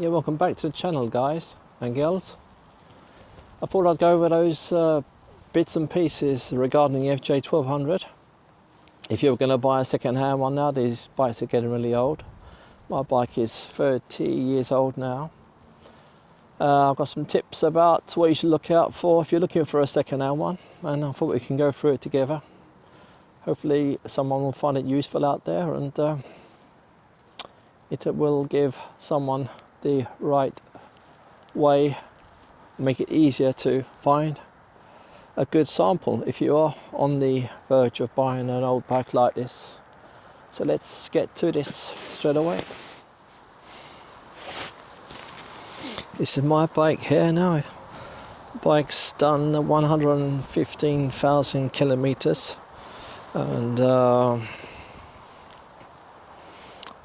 Yeah, welcome back to the channel, guys and girls. I thought I'd go over those bits and pieces regarding the FJ1200. If you're going to buy a second-hand one now, these bikes are getting really old. My bike is 30 years old now. I've got some tips about what you should look out for if you're looking for a second-hand one, and I thought we can go through it together. Hopefully someone will find it useful out there, and it will give someone the right way, make it easier to find a good sample if you are on the verge of buying an old bike like this. So let's get to this straight away. This is my bike here now. The bike's done 115,000 kilometers, and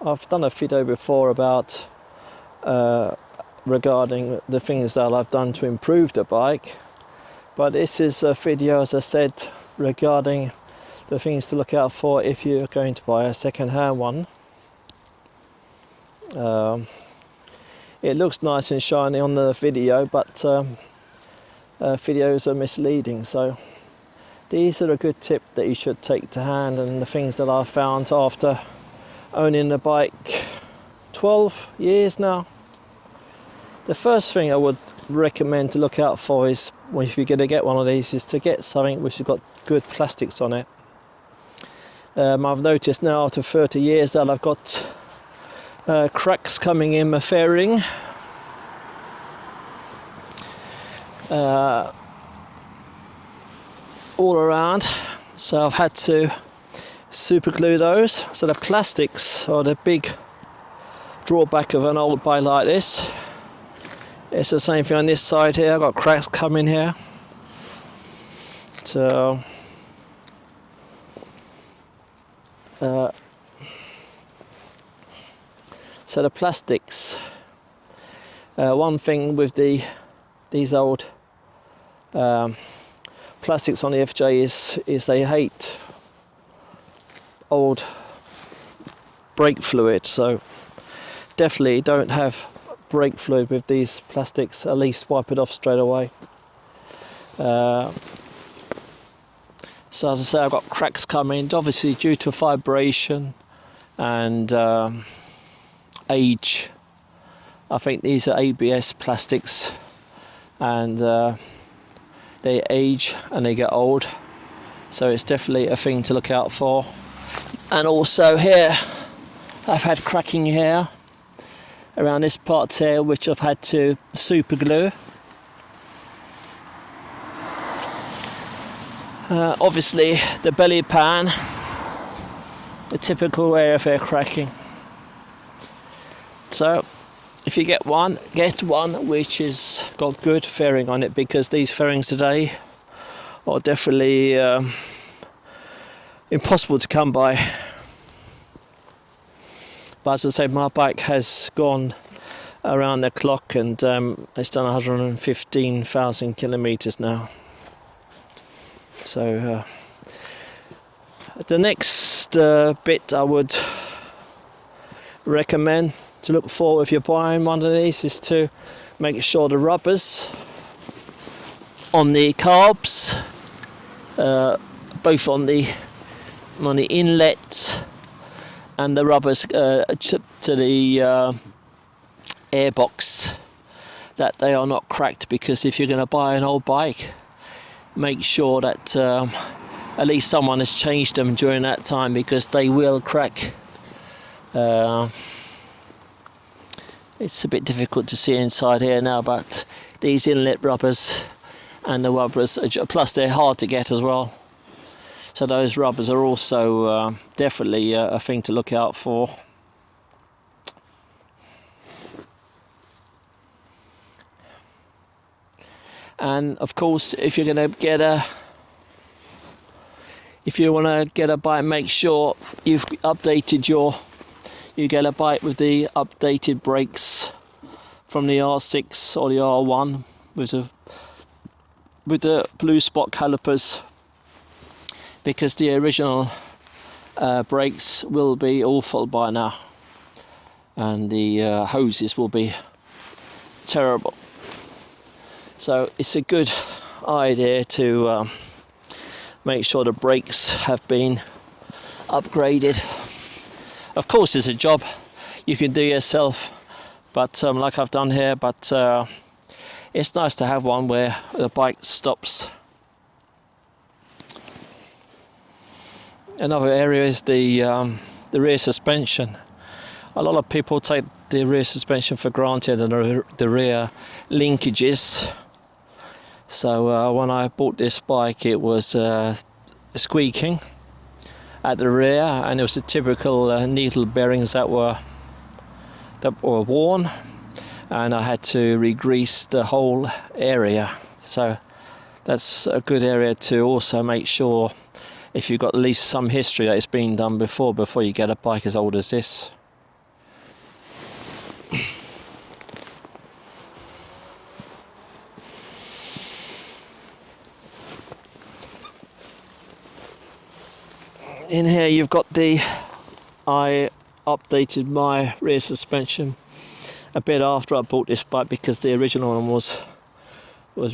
I've done a video before about regarding the things that I've done to improve the bike, but this is a video, as I said, regarding the things to look out for if you're going to buy a second-hand one. It looks nice and shiny on the video, but videos are misleading, so these are a good tip that you should take to hand, and the things that I've found after owning the bike 12 years now. The first thing I would recommend to look out for is, well, if you're going to get one of these, is to get something which has got good plastics on it. I've noticed now after 30 years that I've got cracks coming in my fairing. All around, so I've had to super glue those. So the plastics are the big drawback of an old bike like this. It's the same thing on this side here. I've got cracks coming here. So the plastics. One thing with these old plastics on the FJ is they hate old brake fluid. So definitely don't have brake fluid with these plastics. At least wipe it off straight away. So as I say, I've got cracks coming, obviously due to vibration and age. I think these are ABS plastics, and they age and they get old, so it's definitely a thing to look out for. And also here I've had cracking here around this part here, which I've had to super glue. Obviously the belly pan, the typical area for cracking. So if you get one which has got good fairing on it, because these fairings today are definitely impossible to come by. But as I say, my bike has gone around the clock, and it's done 115,000 kilometers now. So the next bit I would recommend to look for if you're buying one of these is to make sure the rubbers on the carbs, both on the inlet and the rubbers to the airbox, that they are not cracked. Because if you're going to buy an old bike, make sure that at least someone has changed them during that time, because they will crack. It's a bit difficult to see inside here now, but these inlet rubbers and the rubbers, plus they're hard to get as well. So those rubbers are also definitely a thing to look out for. And of course, if you're going to get if you want to get a bike, make sure you've updated you get a bike with the updated brakes from the R6 or the R1 with the blue spot calipers, because the original brakes will be awful by now, and the hoses will be terrible. So it's a good idea to make sure the brakes have been upgraded. Of course, it's a job you can do yourself, but like I've done here, but it's nice to have one where the bike stops. Another area is the rear suspension. A lot of people take the rear suspension for granted and the rear linkages. So when I bought this bike, it was squeaking at the rear, and it was the typical needle bearings that were worn, and I had to re-grease the whole area. So that's a good area to also make sure, if you've got at least some history, that it's been done before you get a bike as old as this. In here you've got I updated my rear suspension a bit after I bought this bike, because the original one was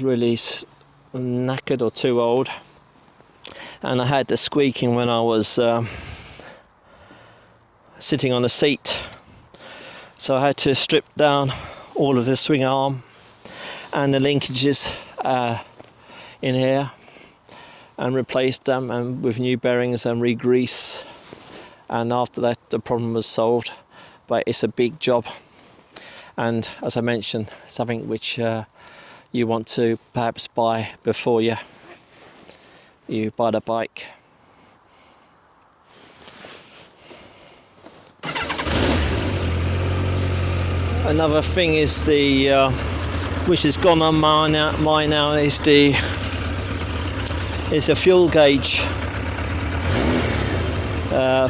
really knackered or too old, and I had the squeaking when I was sitting on the seat. So I had to strip down all of the swing arm and the linkages in here and replace them, and with new bearings and re-grease, and after that the problem was solved. But it's a big job, and as I mentioned, something which you want to perhaps buy before you buy the bike. Another thing is which has gone on mine now is the fuel gauge.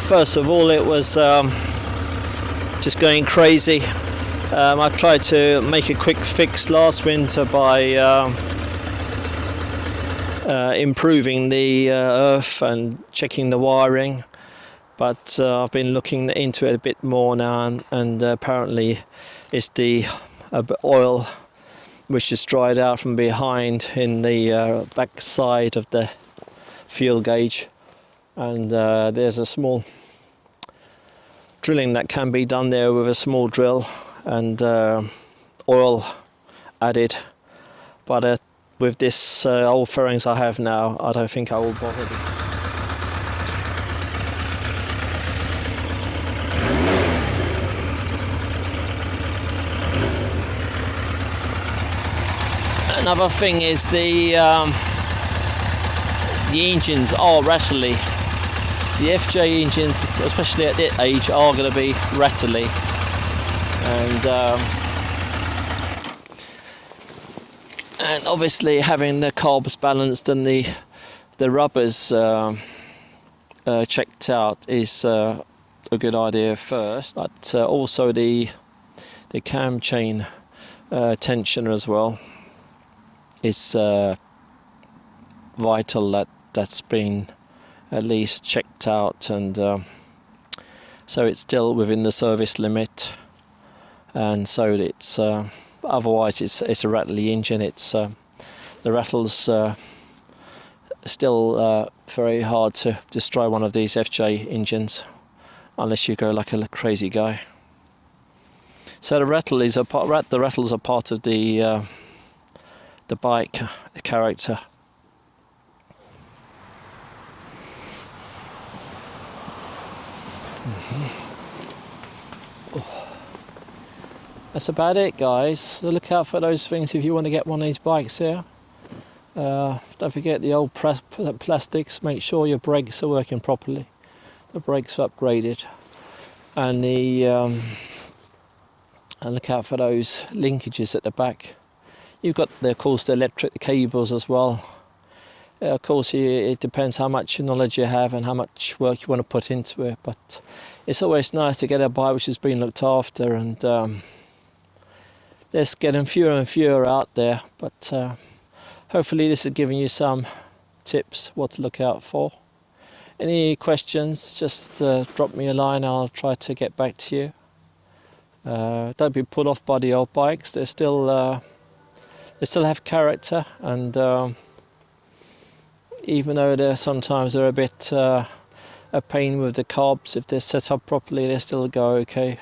First of all, it was just going crazy. I tried to make a quick fix last winter by improving the earth and checking the wiring, but I've been looking into it a bit more now, and apparently it's the oil which is dried out from behind in the back side of the fuel gauge, and there's a small drilling that can be done there with a small drill, and oil added. But with this old fairings I have now, I don't think I will bother. Another thing is the engines are rattly. The FJ engines, especially at that age, are going to be rattly, and obviously having the carbs balanced and the rubbers checked out is a good idea first. But also the cam chain tensioner as well. It's vital that's been at least checked out, and so it's still within the service limit, and so it's otherwise it's a rattly engine. It's the rattles still very hard to destroy one of these FJ engines unless you go like a crazy guy. So the rattles are part of the bike, the character. That's about it, guys. So look out for those things if you want to get one of these bikes here. Don't forget the old plastics. Make sure your brakes are working properly. The brakes are upgraded, and and look out for those linkages at the back. You've got, of course, the electric cables as well. Of course, it depends how much knowledge you have and how much work you want to put into it. But it's always nice to get a bike which has been looked after, and there's getting fewer and fewer out there. But hopefully this has given you some tips what to look out for. Any questions, just drop me a line. I'll try to get back to you. Don't be put off by the old bikes. They still have character, and even though they're a bit a pain with the carbs, if they're set up properly, they still go okay.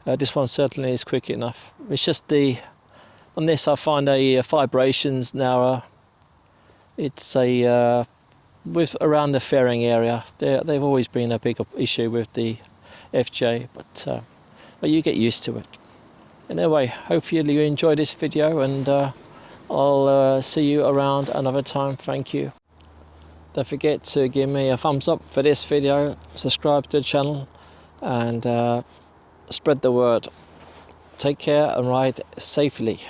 This one certainly is quick enough. It's just on this I find vibrations now. It's with around the fairing area. They've always been a big issue with the FJ, but you get used to it. Anyway, hopefully you enjoy this video, and I'll see you around another time. Thank you. Don't forget to give me a thumbs up for this video, subscribe to the channel, and spread the word. Take care and ride safely.